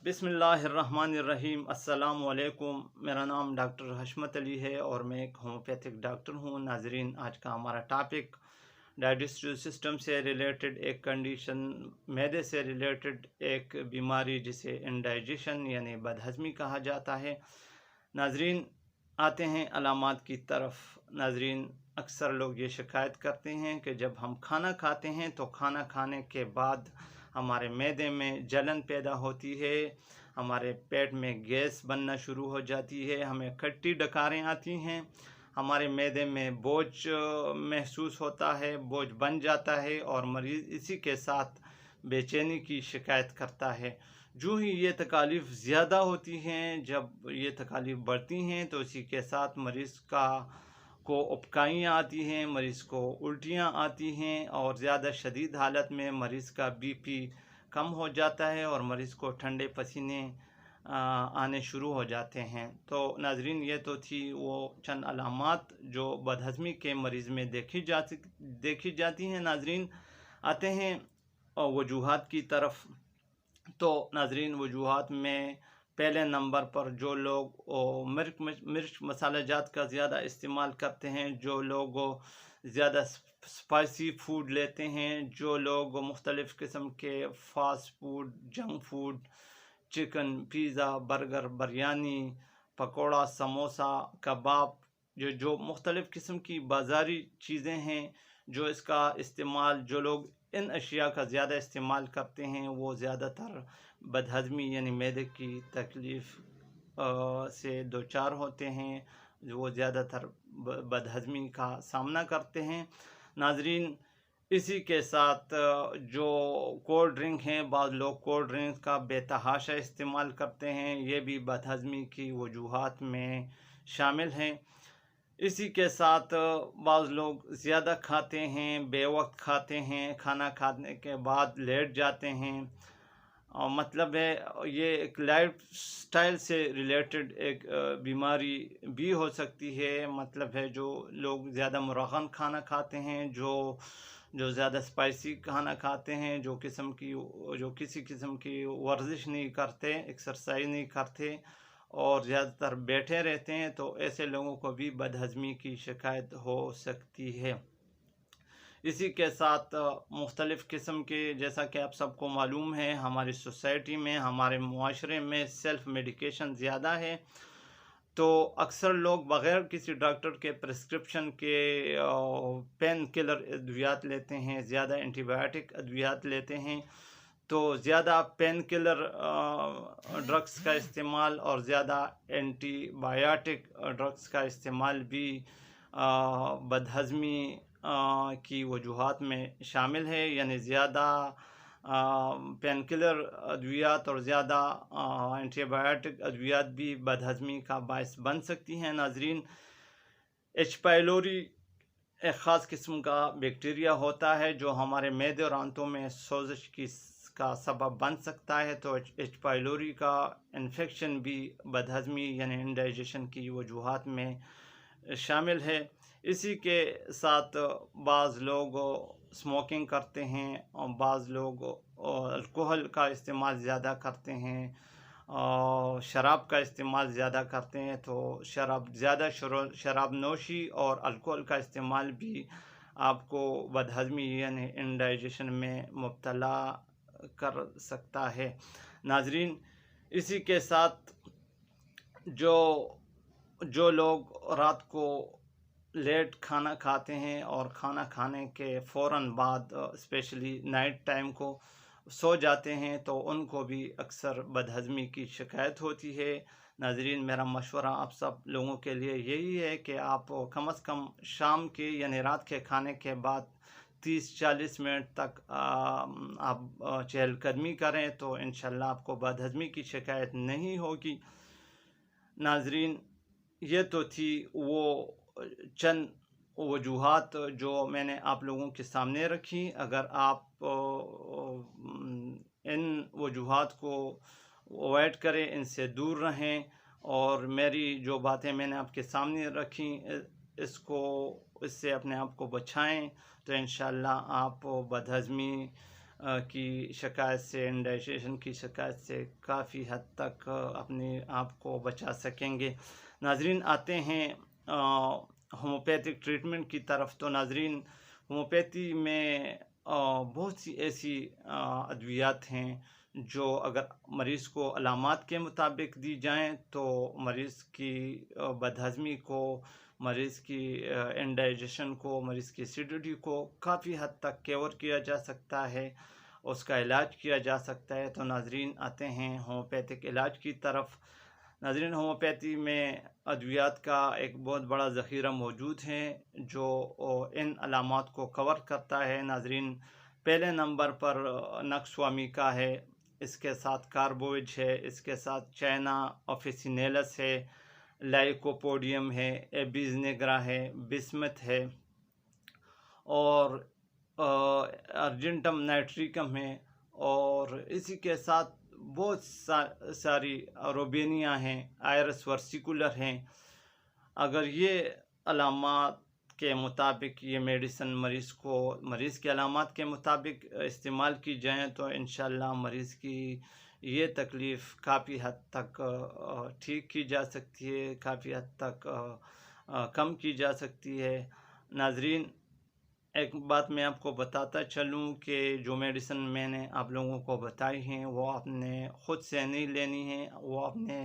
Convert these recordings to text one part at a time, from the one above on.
बिस्मिल्लाहिर्रहमानिर्रहीम। अस्सलाम वालेकुम। मेरा नाम डॉक्टर हशमत अली है और मैं एक होम्योपैथिक डॉक्टर हूँ। नाजरीन, आज का हमारा टॉपिक डाइजेस्टिव सिस्टम से रिलेटेड एक कंडीशन, मैदे से रिलेटेड एक बीमारी जिसे इंडाइजेशन यानी बदहज़मी कहा जाता है। नाजरीन, आते हैं अलामात की तरफ। नाजरीन, अक्सर लोग ये शिकायत करते हैं कि जब हम खाना खाते हैं तो खाना खाने के बाद हमारे मैदे में जलन पैदा होती है, हमारे पेट में गैस बनना शुरू हो जाती है, हमें खट्टी डकारें आती हैं, हमारे मैदे में बोझ महसूस होता है, बोझ बन जाता है और मरीज़ इसी के साथ बेचैनी की शिकायत करता है। जो ही ये तकालीफ ज़्यादा होती हैं, जब ये तकालीफ बढ़ती हैं तो इसी के साथ मरीज़ को उबकाइयाँ आती हैं, मरीज़ को उल्टियाँ आती हैं और ज़्यादा शदीद हालत में मरीज़ का बीपी कम हो जाता है और मरीज़ को ठंडे पसीने आने शुरू हो जाते हैं। तो नाजरीन, ये तो थी वो चंद अलामात जो बदहज़मी के मरीज़ में देखी जाती हैं। नाजरीन, आते हैं वजूहात की तरफ। तो नाजरीन, वजूहात में पहले नंबर पर जो लोग मिर्च मसाला जात का ज़्यादा इस्तेमाल करते हैं, जो लोग ज़्यादा स्पाइसी फूड लेते हैं, जो लोग मुख्तलिफ़ किस्म के fast food, junk food, chicken, pizza, burger, biryani, pakora, samosa, kebab, जो मुख्तलिफ़ किस्म की बाज़ारी चीज़ें हैं, जो इसका इस्तेमाल जो लोग इन अशिया का ज़्यादा इस्तेमाल करते हैं, वो ज़्यादातर बदहज़मी यानी मैदे की तकलीफ़ से दो चार होते हैं, जो वो ज़्यादातर बदहज़मी का सामना करते हैं। नाजरीन, इसी के साथ जो कोल्ड ड्रिंक हैं, बाद लोग कोल्ड ड्रिंक का बेतहाशा इस्तेमाल करते हैं, ये भी बदहज़मी की वजूहात में शामिल हैं। इसी के साथ बाज़ लोग ज़्यादा खाते हैं, बेवक्त खाते हैं, खाना खाने के बाद लेट जाते हैं। मतलब है ये एक लाइफ स्टाइल से रिलेटेड एक बीमारी भी हो सकती है। मतलब है जो लोग ज़्यादा मुरगन खाना खाते हैं, जो ज़्यादा स्पाइसी खाना खाते हैं, जो किसी किस्म की वर्जिश नहीं करते, एक्सरसाइज नहीं करते और ज़्यादातर बैठे रहते हैं, तो ऐसे लोगों को भी बदहज़मी की शिकायत हो सकती है। इसी के साथ मुख्तलिफ़ किस्म के, जैसा कि आप सबको मालूम है, हमारी सोसाइटी में, हमारे मुआशरे में सेल्फ़ मेडिकेशन ज़्यादा है। तो अक्सर लोग बग़ैर किसी डॉक्टर के प्रिस्क्रिप्शन के पेन किलर अद्वियात लेते हैं, ज़्यादा एंटीबायोटिक अद्वियात लेते हैं। तो ज़्यादा पेन किलर ड्रग्स का इस्तेमाल और ज़्यादा एंटीबायोटिक ड्रग्स का इस्तेमाल भी बदहज़मी की वजूहात में शामिल है। यानी ज़्यादा पेन किलर अद्वियात और ज़्यादा एंटीबायोटिक अद्वियात भी बदहज़मी का बायस बन सकती हैं। नाजरीन, एच पाइलोरी एक ख़ास किस्म का बैक्टीरिया होता है जो हमारे मैदे और आंतों में सोजिश का सबब बन सकता है। तो एच पाइलोरी का इन्फेक्शन भी बदहज़मी यानी इंडाइजेशन की वजूहात में शामिल है। इसी के साथ बाज़ लोग स्मोकिंग करते हैं और बाज़ लोग अल्कोहल का इस्तेमाल ज़्यादा करते हैं और शराब का इस्तेमाल ज़्यादा करते हैं। तो शराब नोशी और अल्कोहल का इस्तेमाल भी आपको बदहज़मी यानी इंडाइजेशन में मुब्तला कर सकता है। नाजरीन, इसी के साथ जो लोग रात को लेट खाना खाते हैं और खाना खाने के फ़ौरन बाद स्पेशली नाइट टाइम को सो जाते हैं, तो उनको भी अक्सर बदहज़मी की शिकायत होती है। नाजरीन, मेरा मशवरा आप सब लोगों के लिए यही है कि आप कम से कम शाम के यानी रात के खाने के बाद 30-40 मिनट तक आप चहलकदमी करें, तो इंशाल्लाह आपको बदहज़मी की शिकायत नहीं होगी। नाजरीन, ये तो थी वो चंद वजूहात जो मैंने आप लोगों के सामने रखी। अगर आप इन वजूहात को अवॉइड करें, इनसे दूर रहें और मेरी जो बातें मैंने आपके सामने रखी इससे अपने आप को बचाएं, तो इंशाल्लाह आप बदहज़मी کی شکایت سے، انڈائجیشن کی شکایت سے کافی حد تک اپنے آپ کو بچا سکیں گے۔ ناظرین، آتے ہیں ہومیوپیتھک ٹریٹمنٹ کی طرف۔ تو ناظرین، ہومیوپیتھی میں بہت سی ایسی ادویات ہیں جو اگر مریض کو علامات کے مطابق دی جائیں تو مریض کی بدہضمی کو، مریض کی انڈائجیشن کو، مریض کی ایسیڈیٹی کو کافی حد تک کیور کیا جا سکتا ہے، اس کا علاج کیا جا سکتا ہے۔ تو ناظرین، آتے ہیں ہومیوپیتھک علاج کی طرف۔ ناظرین، ہومیوپیتھی میں ادویات کا ایک بہت بڑا ذخیرہ موجود ہے جو ان علامات کو کور کرتا ہے۔ ناظرین، پہلے نمبر پر نکسوامیکا ہے، اس کے ساتھ کاربویج ہے، اس کے ساتھ چائنا آفیسینیلس ہے، لائکوپوڈیم ہے، ایبیز نیگرا ہے، بسمتھ ہے، اور ارجنٹم نائٹریکم ہے، اور اسی کے ساتھ بہت ساری روبینیا ہیں، آئرس ورسیکولر ہیں۔ اگر یہ علامات کے مطابق یہ میڈیسن مریض کے علامات کے مطابق استعمال کی جائیں تو انشاءاللہ مریض کی یہ تکلیف کافی حد تک ٹھیک کی جا سکتی ہے، کافی حد تک کم کی جا سکتی ہے۔ ناظرین، ایک بات میں آپ کو بتاتا چلوں کہ جو میڈیسن میں نے آپ لوگوں کو بتائی ہیں وہ آپ نے خود سے نہیں لینی ہے، وہ آپ نے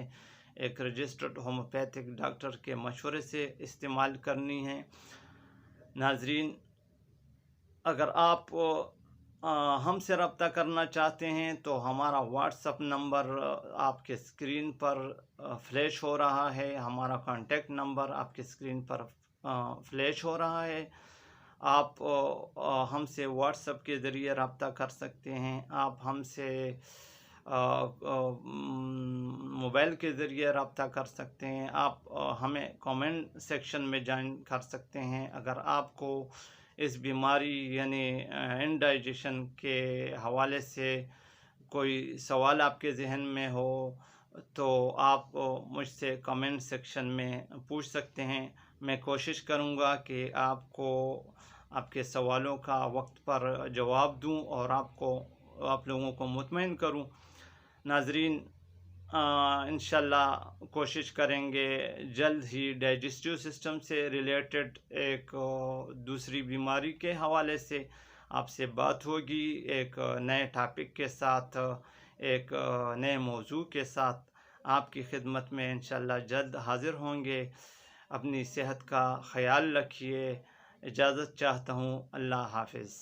ایک رجسٹرڈ ہومیوپیتھک ڈاکٹر کے مشورے سے استعمال کرنی ہے۔ ناظرین، اگر آپ ہم سے رابطہ کرنا چاہتے ہیں تو ہمارا واٹس اپ نمبر آپ کے اسکرین پر فلیش ہو رہا ہے، ہمارا کانٹیکٹ نمبر آپ کے اسکرین پر فلیش ہو رہا ہے۔ آپ ہم سے واٹس اپ کے ذریعے رابطہ کر سکتے ہیں، آپ ہم سے موبائل کے ذریعے رابطہ کر سکتے ہیں، آپ ہمیں کومنٹ سیکشن میں جوائن کر سکتے ہیں۔ اگر آپ کو اس بیماری یعنی انڈائجیشن کے حوالے سے کوئی سوال آپ کے ذہن میں ہو تو آپ مجھ سے کمنٹ سیکشن میں پوچھ سکتے ہیں۔ میں کوشش کروں گا کہ آپ کو آپ کے سوالوں کا وقت پر جواب دوں اور آپ لوگوں کو مطمئن کروں۔ ناظرین، انشاءاللہ کوشش کریں گے جلد ہی ڈائجسٹیو سسٹم سے ریلیٹڈ ایک دوسری بیماری کے حوالے سے آپ سے بات ہوگی، ایک نئے ٹاپک کے ساتھ، ایک نئے موضوع کے ساتھ آپ کی خدمت میں انشاءاللہ جلد حاضر ہوں گے۔ اپنی صحت کا خیال رکھیے، اجازت چاہتا ہوں، اللہ حافظ۔